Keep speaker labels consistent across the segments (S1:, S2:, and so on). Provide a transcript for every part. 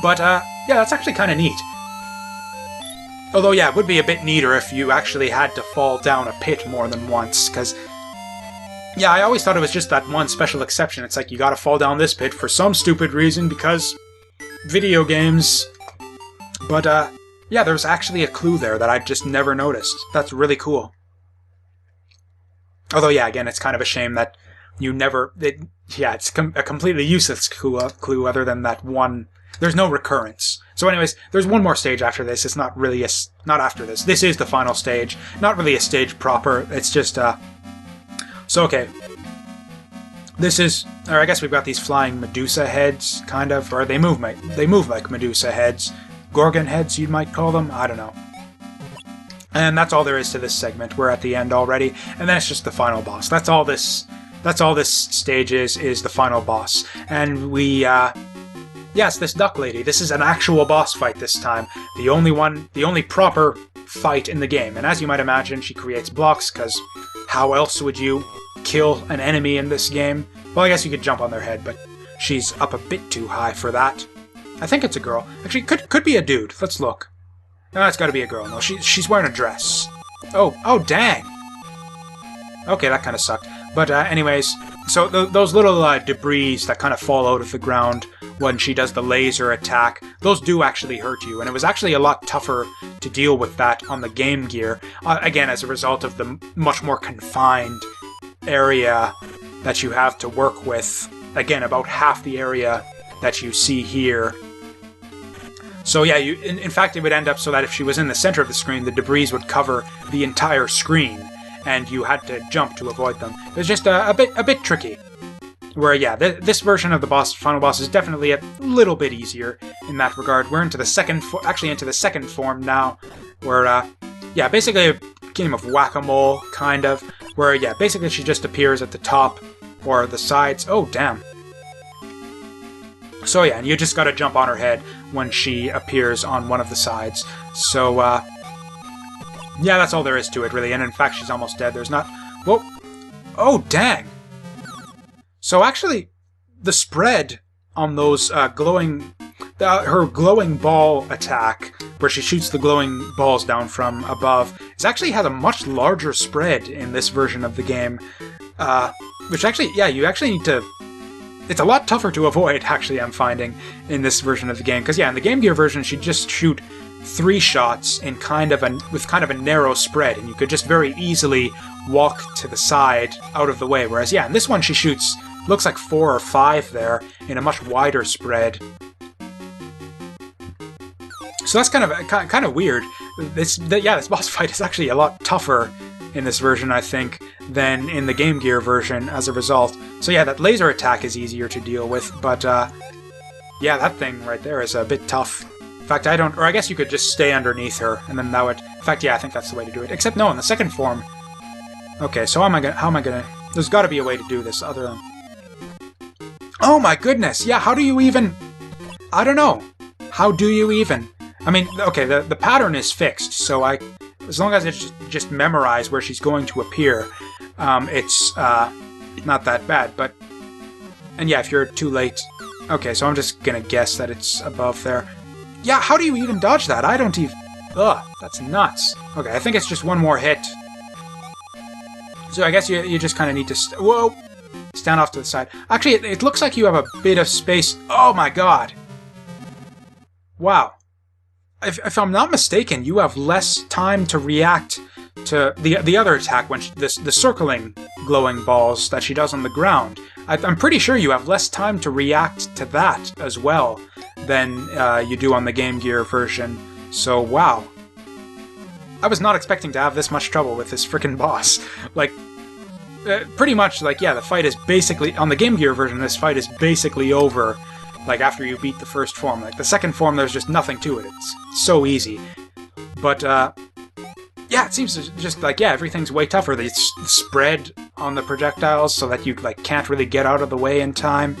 S1: But, yeah, that's actually kind of neat. Although, yeah, it would be a bit neater if you actually had to fall down a pit more than once, because, yeah, I always thought it was just that one special exception. It's like, you gotta fall down this pit for some stupid reason, because video games. But, yeah, there's actually a clue there that I just never noticed. That's really cool. Although, yeah, again, it's kind of a shame that you never... yeah, it's a completely useless clue other than that one... There's no recurrence. So anyways, there's one more stage after this. It's not really not after this. This is the final stage. Not really a stage proper. It's just, So, okay. This is... Or I guess we've got these flying Medusa heads, kind of. Or they move like Medusa heads. Gorgon heads, you might call them. I don't know. And that's all there is to this segment. We're at the end already. And then it's just the final boss. That's all this stage is the final boss. And we, yes, this duck lady. This is an actual boss fight this time. The only proper fight in the game. And as you might imagine, she creates blocks, because how else would you kill an enemy in this game? Well, I guess you could jump on their head, but she's up a bit too high for that. I think it's a girl. Actually, could be a dude. Let's look. No, it's gotta be a girl. No, she's wearing a dress. Oh, dang! Okay, that kind of sucked. But anyways, so those little debris that kind of fall out of the ground when she does the laser attack, those do actually hurt you, and it was actually a lot tougher to deal with that on the Game Gear, again, as a result of the much more confined area that you have to work with. Again, about half the area that you see here. So yeah, in fact, it would end up so that if she was in the center of the screen, the debris would cover the entire screen, and you had to jump to avoid them. It was just a bit tricky. Where, yeah, this version of the final boss is definitely a little bit easier in that regard. We're into the second form now, where, yeah, basically a game of whack-a-mole, kind of, where, yeah, basically she just appears at the top or the sides. Oh, damn. So yeah, and you just gotta jump on her head when she appears on one of the sides. So, yeah, that's all there is to it, really. And in fact, she's almost dead. There's not... Whoa! Oh, dang! So actually, the spread on those glowing... her glowing ball attack, where she shoots the glowing balls down from above, actually has a much larger spread in this version of the game. Which actually, yeah, you actually need to... It's a lot tougher to avoid, actually, I'm finding, in this version of the game. Because, yeah, in the Game Gear version, she'd just shoot 3 shots in with kind of a narrow spread, and you could just very easily walk to the side out of the way. Whereas, yeah, in this one she shoots, looks like 4 or 5 there, in a much wider spread. So that's kind of weird. This boss fight is actually a lot tougher in this version, I think, than in the Game Gear version as a result. So yeah, that laser attack is easier to deal with, but yeah, that thing right there is a bit tough. In fact, I guess you could just stay underneath her, and then that would... In fact, yeah, I think that's the way to do it. Except, no, in the second form... Okay, so how am I gonna... There's gotta be a way to do this other than... Oh my goodness! Yeah, how do you even... I don't know. How do you even... I mean, okay, the pattern is fixed, so as long as it's just memorize where she's going to appear, it's not that bad, but... And yeah, if you're too late... Okay, so I'm just gonna guess that it's above there. Yeah, how do you even dodge that? I don't even... Ugh, that's nuts. Okay, I think it's just one more hit. So I guess you just kind of need to... Whoa! Stand off to the side. Actually, it looks like you have a bit of space... Oh my god! Wow. If I'm not mistaken, you have less time to react to the other attack, when the circling glowing balls that she does on the ground. I'm pretty sure you have less time to react to that as well than you do on the Game Gear version. So, wow. I was not expecting to have this much trouble with this frickin' boss. Like, pretty much, like, yeah, the fight is basically... On the Game Gear version, this fight is basically over, like, after you beat the first form. Like, the second form, there's just nothing to it. It's so easy. But, yeah, it seems just, like, yeah, everything's way tougher. They spread on the projectiles so that you, like, can't really get out of the way in time.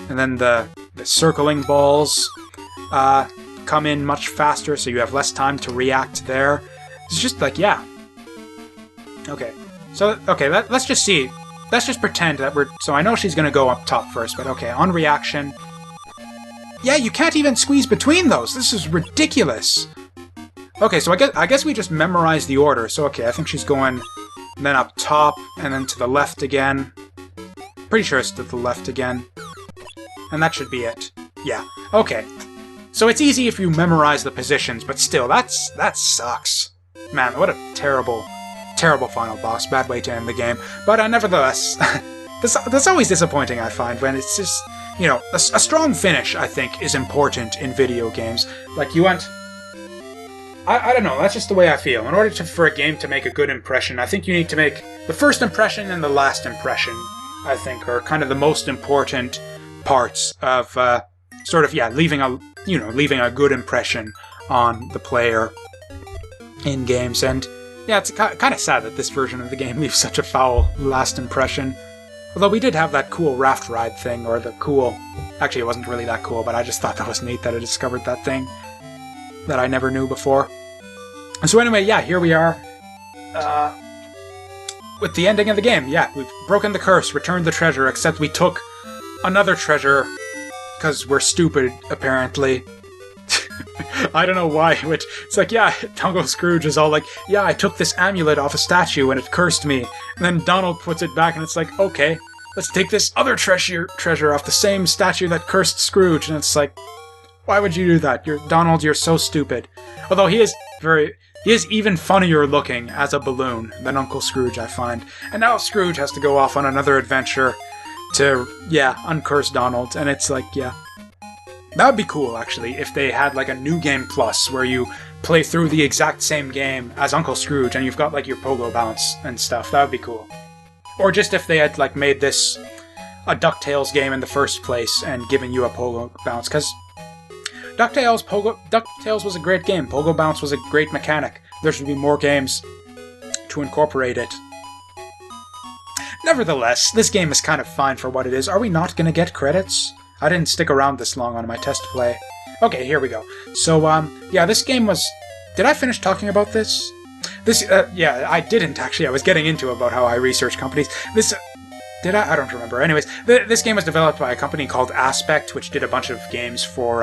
S1: And then the circling balls come in much faster, so you have less time to react there. It's just, like, yeah. Okay. So, okay, let's just see. Let's just pretend that we're... So I know she's going to go up top first, but okay, on reaction... Yeah, you can't even squeeze between those. This is ridiculous. Okay, so I guess we just memorize the order. So, okay, I think she's going then up top, and then to the left again. Pretty sure it's to the left again. And that should be it. Yeah, okay. So it's easy if you memorize the positions, but still, that sucks. Man, what a terrible, terrible final boss. Bad way to end the game. But nevertheless, that's always disappointing, I find, when it's just, you know, a strong finish, I think, is important in video games. Like, you want... I don't know, that's just the way I feel. In order for a game to make a good impression, I think you need to make the first impression and the last impression, I think, are kind of the most important parts of, sort of, yeah, leaving a good impression on the player in games. And, yeah, it's kind of sad that this version of the game leaves such a foul last impression. Although we did have that cool raft ride thing, or the cool... Actually, it wasn't really that cool, but I just thought that was neat that I discovered that thing that I never knew before. So anyway, yeah, here we are with the ending of the game. Yeah, we've broken the curse, returned the treasure, except we took another treasure because we're stupid, apparently. I don't know why, which it's like, yeah, Uncle Scrooge is all like, yeah, I took this amulet off a statue and it cursed me. And then Donald puts it back and it's like, okay, let's take this other treasure off the same statue that cursed Scrooge. And it's like, why would you do that? Donald, you're so stupid. Although he is even funnier looking as a balloon than Uncle Scrooge, I find. And now Scrooge has to go off on another adventure to, yeah, uncurse Donald. And it's like, yeah. That would be cool, actually, if they had, like, a New Game Plus where you play through the exact same game as Uncle Scrooge and you've got, like, your pogo bounce and stuff. That would be cool. Or just if they had, like, made this a DuckTales game in the first place and given you a pogo bounce, because DuckTales was a great game. Pogo Bounce was a great mechanic. There should be more games to incorporate it. Nevertheless, this game is kind of fine for what it is. Are we not going to get credits? I didn't stick around this long on my test play. Okay, here we go. So, yeah, this game was... Did I finish talking about this? Yeah, I didn't, actually. I was getting into about how I research companies. Did I? I don't remember. Anyways, this game was developed by a company called Aspect, which did a bunch of games for...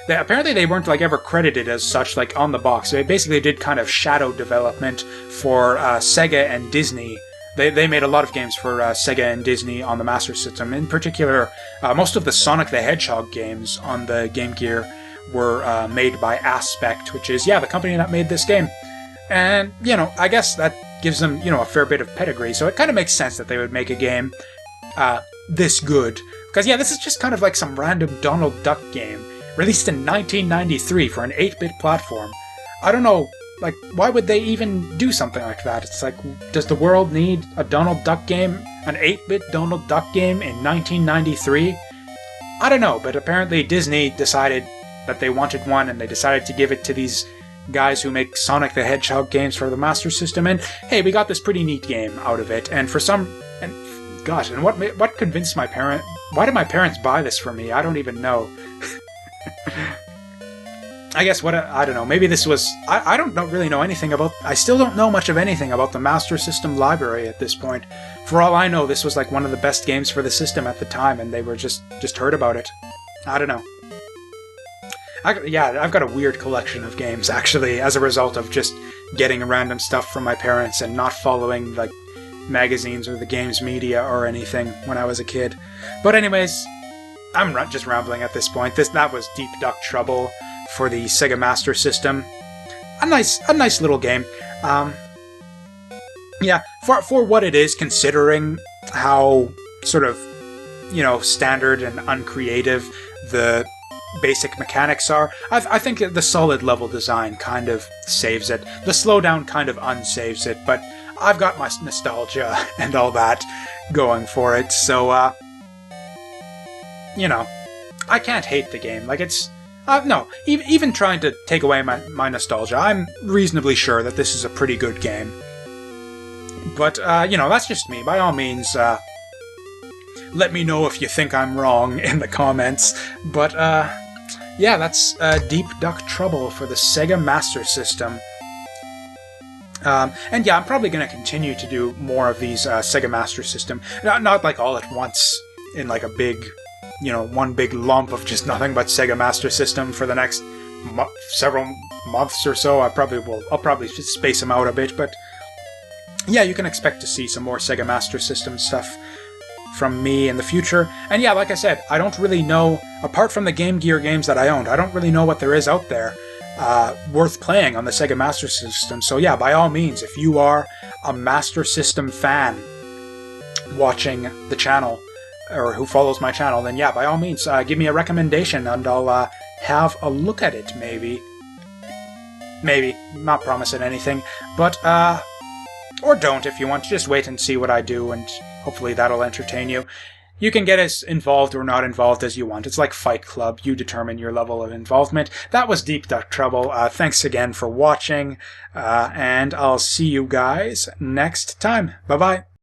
S1: apparently they weren't like ever credited as such, like on the box. They basically did kind of shadow development for Sega and Disney. They made a lot of games for Sega and Disney on the Master System. In particular, most of the Sonic the Hedgehog games on the Game Gear were made by Aspect, which is, yeah, the company that made this game. And, you know, I guess that gives them, you know, a fair bit of pedigree, so it kind of makes sense that they would make a game this good. Because, yeah, this is just kind of like some random Donald Duck game, released in 1993 for an 8-bit platform. I don't know, like, why would they even do something like that? It's like, does the world need a Donald Duck game? An 8-bit Donald Duck game in 1993? I don't know, but apparently Disney decided that they wanted one, and they decided to give it to these guys who make Sonic the Hedgehog games for the Master System, and hey, we got this pretty neat game out of it, and for some... and gosh, and what convinced my parent... Why did my parents buy this for me? I don't even know. I guess I don't know, maybe this was... I don't really know anything about... I still don't know much of anything about the Master System library at this point. For all I know, this was like one of the best games for the system at the time, and they were just heard about it. I don't know. Yeah, I've got a weird collection of games, actually, as a result of just getting random stuff from my parents and not following, like, magazines or the games media or anything when I was a kid. But anyways, I'm just rambling at this point. That was Deep Duck Trouble for the Sega Master System. A nice little game. Yeah, for what it is, considering how sort of, you know, standard and uncreative the basic mechanics are, I think the solid level design kind of saves it. The slowdown kind of unsaves it, but I've got my nostalgia and all that going for it, so, you know, I can't hate the game. Like, it's... no, even trying to take away my nostalgia, I'm reasonably sure that this is a pretty good game. But, you know, that's just me. By all means, let me know if you think I'm wrong in the comments. But, yeah, that's Deep Duck Trouble for the Sega Master System. And yeah, I'm probably going to continue to do more of these Sega Master System. Not like all at once in like a big one big lump of just nothing but Sega Master System for the next several months or so. I'll probably just space them out a bit, but yeah, you can expect to see some more Sega Master System stuff from me in the future. And yeah, like I said, I don't really know, apart from the Game Gear games that I owned, I don't really know what there is out there worth playing on the Sega Master System. So yeah, by all means, if you are a Master System fan watching the channel, or who follows my channel, then yeah, by all means, give me a recommendation and I'll have a look at it, maybe. Maybe. Not promising anything, but, or don't if you want. Just wait and see what I do, and hopefully that'll entertain you. You can get as involved or not involved as you want. It's like Fight Club. You determine your level of involvement. That was Deep Duck Trouble. Thanks again for watching, and I'll see you guys next time. Bye-bye.